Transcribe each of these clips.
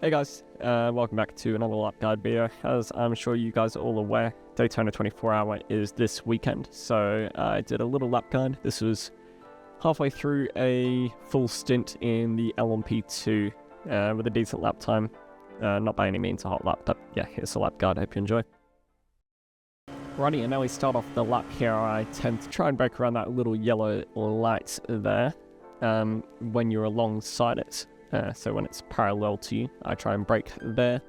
Hey guys, welcome back to another lap guide video. As I'm sure you guys are all aware, Daytona 24 Hour is this weekend, so I did a little lap guide. This was halfway through a full stint in the LMP2 with a decent lap time. Not by any means a hot lap, but yeah, here's the lap guide. I hope you enjoy. Righty, and now we start off the lap here. I tend to try and break around that little yellow light there when you're alongside it. So when it's parallel to you, I try and brake there.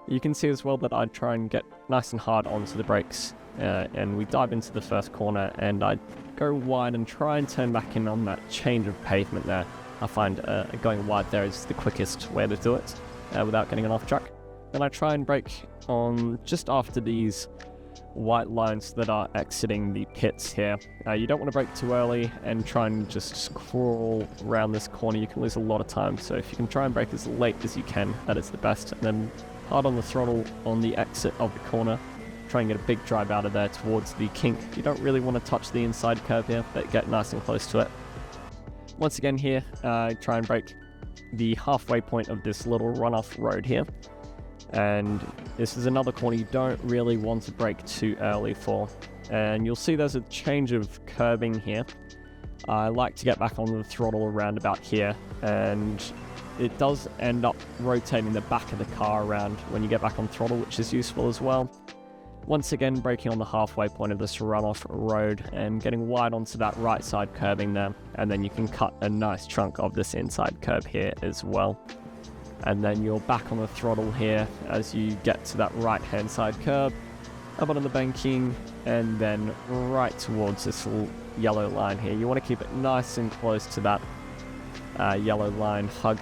You can see as well that I try and get nice and hard onto the brakes, and we dive into the first corner, and I go wide and try and turn back in on that change of pavement there. I find going wide there is the quickest way to do it without getting an off track. Then I try and brake on just after these white lines that are exiting the pits here. You don't want to brake too early and try and just crawl around this corner. You can lose a lot of time, so if you can try and brake as late as you can, that is the best. And then hard on the throttle on the exit of the corner. Try and get a big drive out of there towards the kink. You don't really want to touch the inside curve here, but get nice and close to it. Once again here, try and brake the halfway point of this little runoff road here. And this is another corner you don't really want to brake too early for. And you'll see there's a change of curbing here. I like to get back on the throttle around about here, and it does end up rotating the back of the car around when you get back on throttle, which is useful as well. Once again, braking on the halfway point of this runoff road and getting wide onto that right side curbing there, and then you can cut a nice chunk of this inside curb here as well. And then you're back on the throttle here as you get to that right hand side curb, up on the banking, and then right towards this little yellow line here. You want to keep it nice and close to that yellow line, hug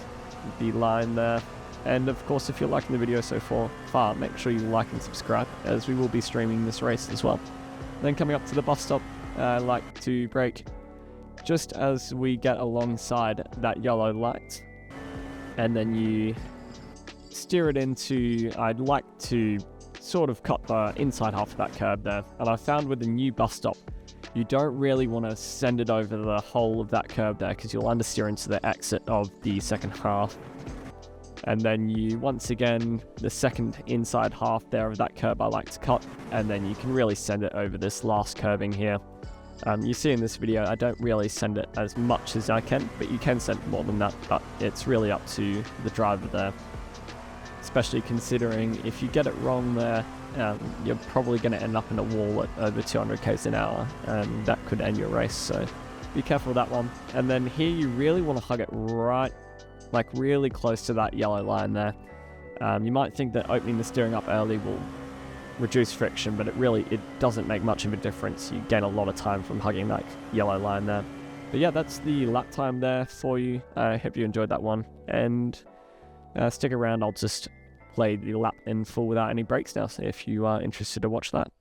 the line there. And of course, if you're liking the video so far, make sure you like and subscribe, as we will be streaming this race as well. Then coming up to the bus stop, I like to brake just as we get alongside that yellow light. And then you steer it into, I'd like to sort of cut the inside half of that curb there. And I found with the new bus stop, you don't really want to send it over the whole of that curb there, because you'll understeer into the exit of the second half. And then you, once again, the second inside half there of that curb I like to cut, and then you can really send it over this last curbing here. You see in this video, I don't really send it as much as I can, but you can send more than that, but it's really up to the driver there. Especially considering if you get it wrong there, you're probably going to end up in a wall at over 200 k's an hour, and that could end your race, so be careful with that one. And then here you really want to hug it right, like really close to that yellow line there. You might think that opening the steering up early will reduce friction, but it doesn't make much of a difference. You gain a lot of time from hugging that yellow line there. But yeah, that's the lap time there for you. I hope you enjoyed that one, and stick around. I'll just play the lap in full without any breaks now, so if you are interested to watch that.